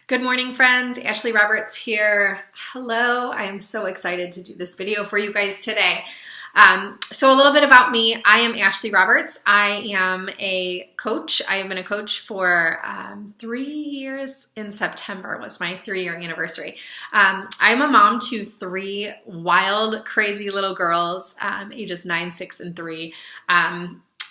Good morning, friends. Ashley Roberts here. Hello. I am so excited to do this video for you guys today. So a little bit about me. I am Ashley Roberts. I am a coach. I have been a coach for 3 years. In September was my 3-year anniversary. I'm a mom to 3 wild, crazy little girls, ages 9, 6, and 3.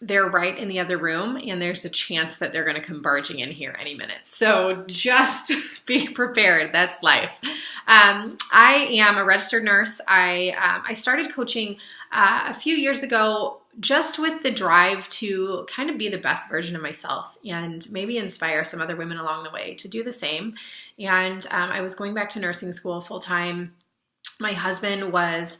They're right in the other room, and there's a chance that they're going to come barging in here any minute. So just be prepared. That's life. I am a registered nurse. I started coaching a few years ago just with the drive to kind of be the best version of myself and maybe inspire some other women along the way to do the same. And I was going back to nursing school full time. My husband was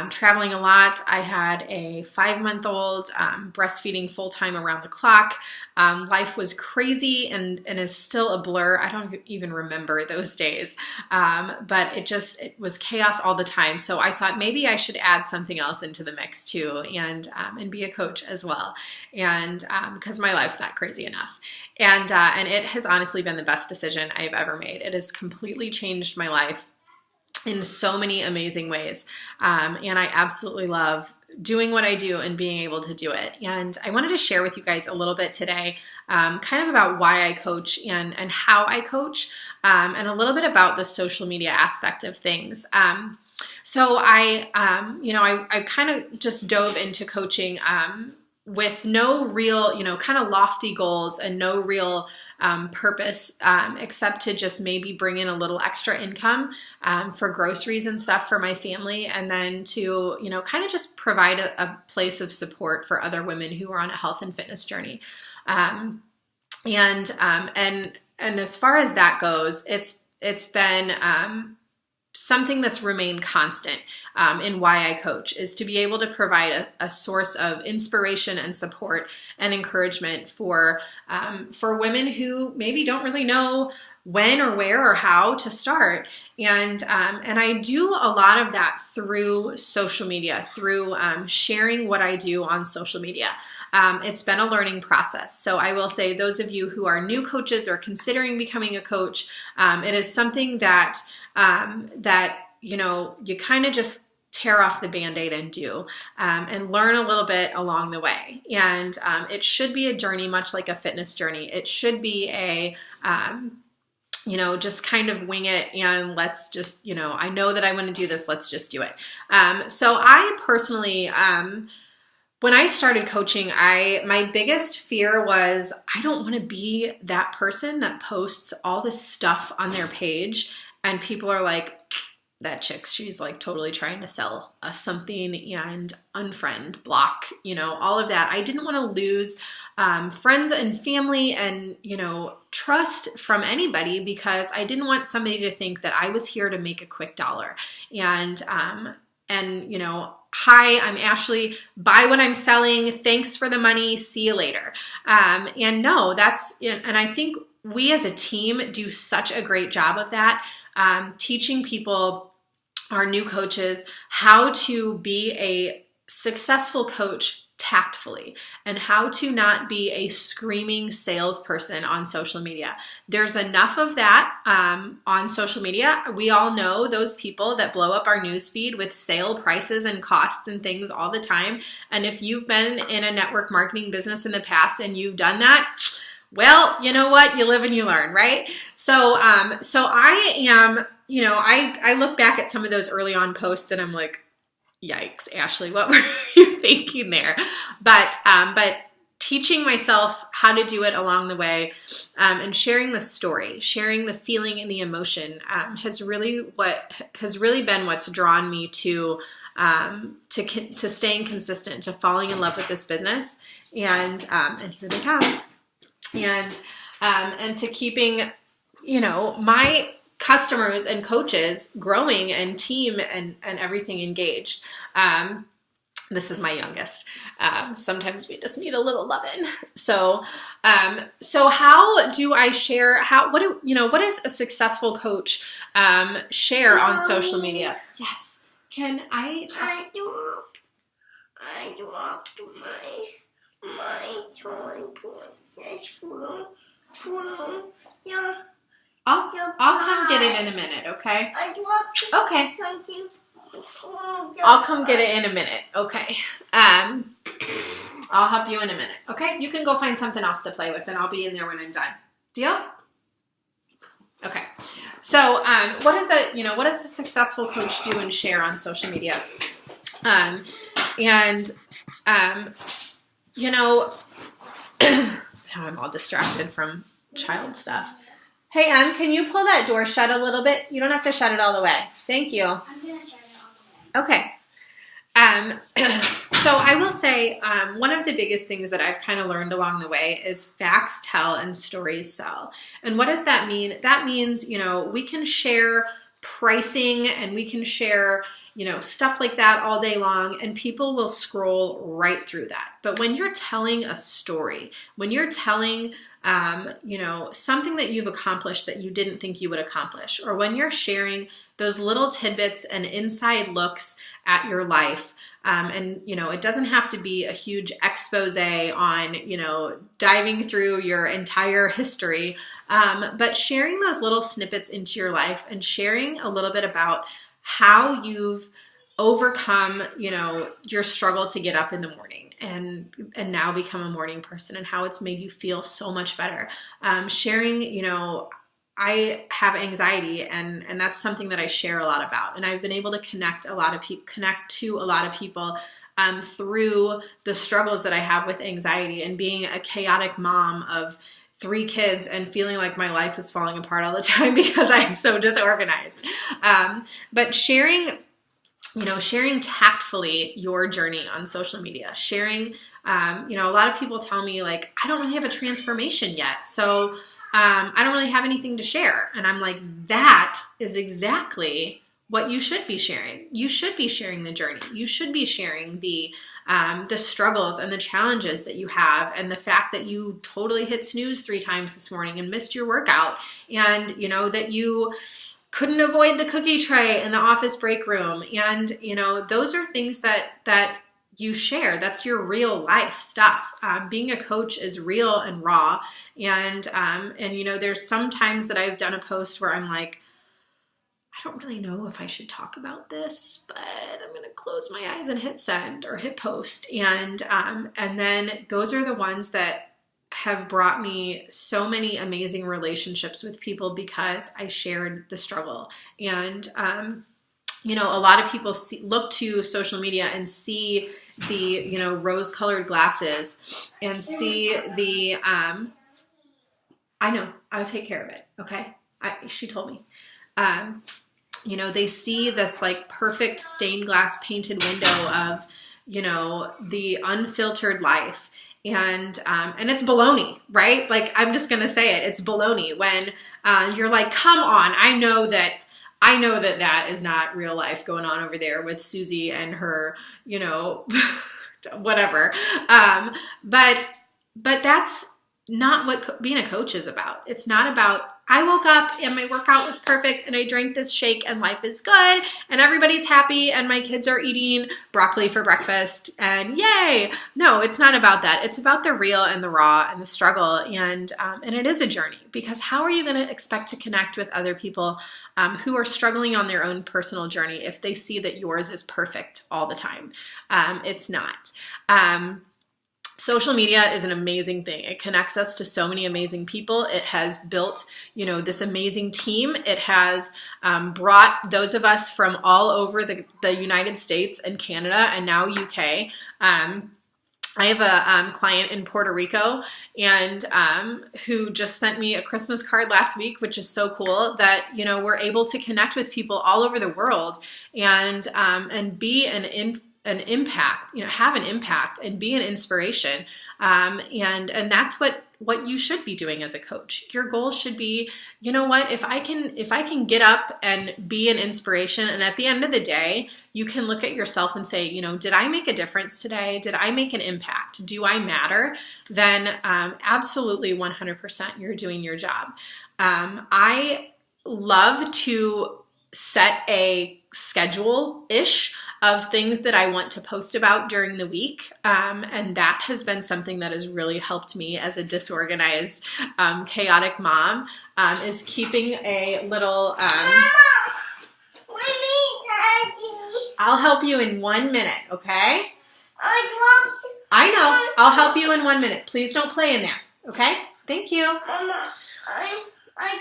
traveling a lot. I had a 5-month-old, breastfeeding full-time around the clock. Life was crazy and is still a blur. I don't even remember those days, but it was chaos all the time. So I thought maybe I should add something else into the mix too, and be a coach as well. And because my life's not crazy enough. And it has honestly been the best decision I've ever made. It has completely changed my life in so many amazing ways. And I absolutely love doing what I do and being able to do it. And I wanted to share with you guys a little bit today, kind of about why I coach and how I coach, and a little bit about the social media aspect of things. So I kind of just dove into coaching, with no real, kind of lofty goals and no real purpose, except to just maybe bring in a little extra income for groceries and stuff for my family, and then to, kind of just provide a place of support for other women who are on a health and fitness journey. And as far as that goes, it's been something that's remained constant in why I coach, is to be able to provide a source of inspiration and support and encouragement for women who maybe don't really know when or where or how to start. And I do a lot of that through social media, through sharing what I do on social media. It's been a learning process. So I will say, those of you who are new coaches or considering becoming a coach, it is something that you kind of just tear off the Band-Aid and do, and learn a little bit along the way. And it should be a journey, much like a fitness journey. It should be just kind of wing it, and let's just, I know that I want to do this, let's just do it. So I personally, when I started coaching, my biggest fear was, I don't want to be that person that posts all this stuff on their page and people are like, that chick, she's like totally trying to sell us something, and unfriend, block, all of that. I didn't want to lose friends and family and, trust from anybody, because I didn't want somebody to think that I was here to make a quick dollar. And hi, I'm Ashley, buy what I'm selling, thanks for the money, see you later. And no, and I think we as a team do such a great job of that, teaching people, our new coaches, how to be a successful coach tactfully, and how to not be a screaming salesperson on social media. There's enough of that on social media. We all know those people that blow up our newsfeed with sale prices and costs and things all the time. And if you've been in a network marketing business in the past and you've done that, well, you know what? You live and you learn, right? So I am, I look back at some of those early on posts and I'm like, yikes, Ashley, what were you thinking there? But teaching myself how to do it along the way, and sharing the story, sharing the feeling and the emotion, has really been what's drawn me to staying consistent, to falling in love with this business. And here they come. And to keeping, my customers and coaches growing, and team and everything engaged. This is my youngest. Sometimes we just need a little loving. So how do I share, what does a successful coach, share on social media? Yes. Can I dropped my toy princess from yeah. I'll I'll come get it in a minute, okay? Okay. I'll come get it in a minute, okay? I'll help you in a minute, okay? You can go find something else to play with, and I'll be in there when I'm done. Deal? Okay. So, what does a successful coach do and share on social media? Now I'm all distracted from child stuff. Hey, can you pull that door shut a little bit? You don't have to shut it all the way. Thank you. I'm going to shut it all the way. Okay. So I will say one of the biggest things that I've kind of learned along the way is facts tell and stories sell. And what does that mean? That means, we can share pricing and we can share, stuff like that all day long, and people will scroll right through that. But when you're telling a story, when you're telling, something that you've accomplished that you didn't think you would accomplish, or when you're sharing those little tidbits and inside looks at your life, it doesn't have to be a huge expose on, diving through your entire history, but sharing those little snippets into your life and sharing a little bit about how you've overcome, your struggle to get up in the morning and now become a morning person, and how it's made you feel so much better. Sharing, I have anxiety, and that's something that I share a lot about. And I've been able to connect to a lot of people through the struggles that I have with anxiety and being a chaotic mom of 3 kids and feeling like my life is falling apart all the time because I am so disorganized. But sharing tactfully your journey on social media, sharing, a lot of people tell me like, I don't really have a transformation yet. So I don't really have anything to share. And I'm like, that is exactly what you should be sharing. You should be sharing the journey. You should be sharing the struggles and the challenges that you have, and the fact that you totally hit snooze 3 times this morning and missed your workout, and that you couldn't avoid the cookie tray in the office break room. And, those are things that you share. That's your real life stuff. Being a coach is real and raw. And there's some times that I've done a post where I'm like, I don't really know if I should talk about this, but I'm going to close my eyes and hit send or hit post. And then those are the ones that have brought me so many amazing relationships with people because I shared the struggle. And, a lot of people look to social media and see the, rose-colored glasses and see the, I know, I'll take care of it. Okay. She told me, they see this like perfect stained glass painted window of, the unfiltered life. And it's baloney, right? Like, I'm just going to say it. It's baloney when, you're like, come on. I know that is not real life going on over there with Susie and her, whatever. But that's not what being a coach is about. It's not about, I woke up and my workout was perfect and I drank this shake and life is good and everybody's happy and my kids are eating broccoli for breakfast and yay. No, it's not about that. It's about the real and the raw and the struggle. And it is a journey, because how are you going to expect to connect with other people who are struggling on their own personal journey if they see that yours is perfect all the time? It's not. Social media is an amazing thing. It connects us to so many amazing people. It has built, this amazing team. It has brought those of us from all over the United States and Canada and now UK. I have a client in Puerto Rico and who just sent me a Christmas card last week, which is so cool that, we're able to connect with people all over the world and be an impact, have an impact and be an inspiration. And that's what you should be doing as a coach. Your goal should be, if I can get up and be an inspiration, and at the end of the day, you can look at yourself and say, did I make a difference today? Did I make an impact? Do I matter? Then absolutely 100% you're doing your job. I love to set a schedule-ish of things that I want to post about during the week. And that has been something that has really helped me as a disorganized, chaotic mom, is keeping a little... I'll help you in 1 minute, okay? I know. I'll help you in 1 minute. Please don't play in there, okay? Thank you.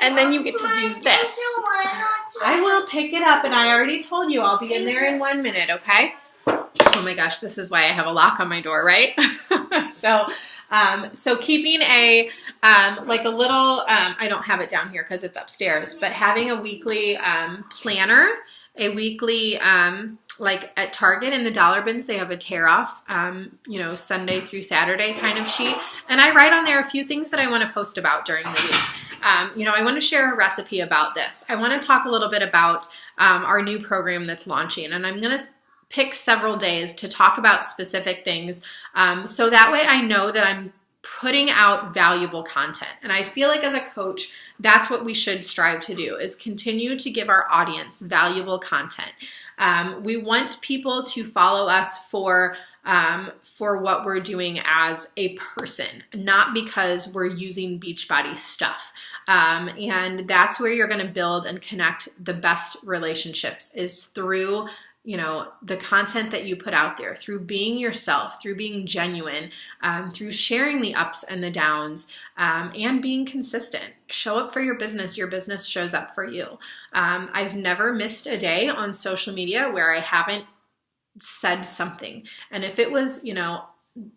And then you get to do this. I will pick it up, and I already told you I'll be in there in 1 minute, okay? Oh my gosh, this is why I have a lock on my door, right? So keeping a, like a little, I don't have it down here because it's upstairs, but having a weekly planner, a weekly, like at Target in the dollar bins, they have a tear off, Sunday through Saturday kind of sheet. And I write on there a few things that I want to post about during the week. I want to share a recipe about this. I want to talk a little bit about our new program that's launching, and I'm going to pick several days to talk about specific things, so that way I know that I'm putting out valuable content. And I feel like as a coach, that's what we should strive to do, is continue to give our audience valuable content. We want people to follow us for what we're doing as a person, not because we're using Beachbody stuff. And that's where you're going to build and connect the best relationships, is through the content that you put out there, through being yourself, through being genuine, through sharing the ups and the downs, and being consistent. Show up for your business shows up for you. I've never missed a day on social media where I haven't said something. And if it was,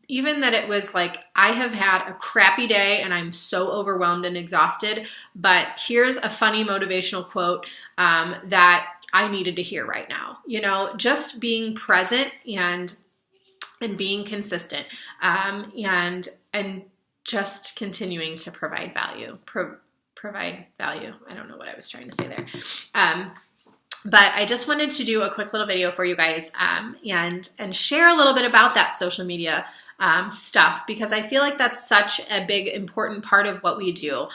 even that it was like, I have had a crappy day and I'm so overwhelmed and exhausted, but here's a funny motivational quote that I needed to hear right now. Just being present and being consistent, and just continuing to provide value. Provide value. I don't know what I was trying to say there. But I just wanted to do a quick little video for you guys, and share a little bit about that social media stuff, because I feel like that's such a big, important part of what we do,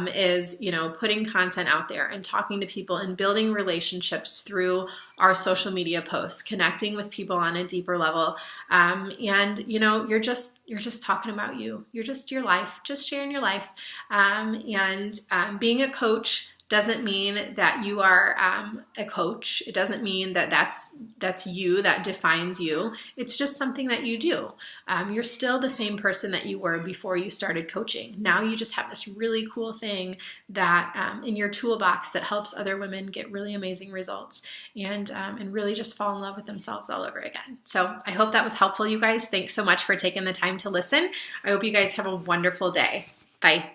is, putting content out there and talking to people and building relationships through our social media posts, connecting with people on a deeper level. And you're just talking about you. You're just your life, just sharing your life. And being a coach doesn't mean that you are a coach. It doesn't mean that that's you, that defines you. It's just something that you do. You're still the same person that you were before you started coaching. Now you just have this really cool thing that in your toolbox that helps other women get really amazing results, and really just fall in love with themselves all over again. So I hope that was helpful, you guys. Thanks so much for taking the time to listen. I hope you guys have a wonderful day. Bye.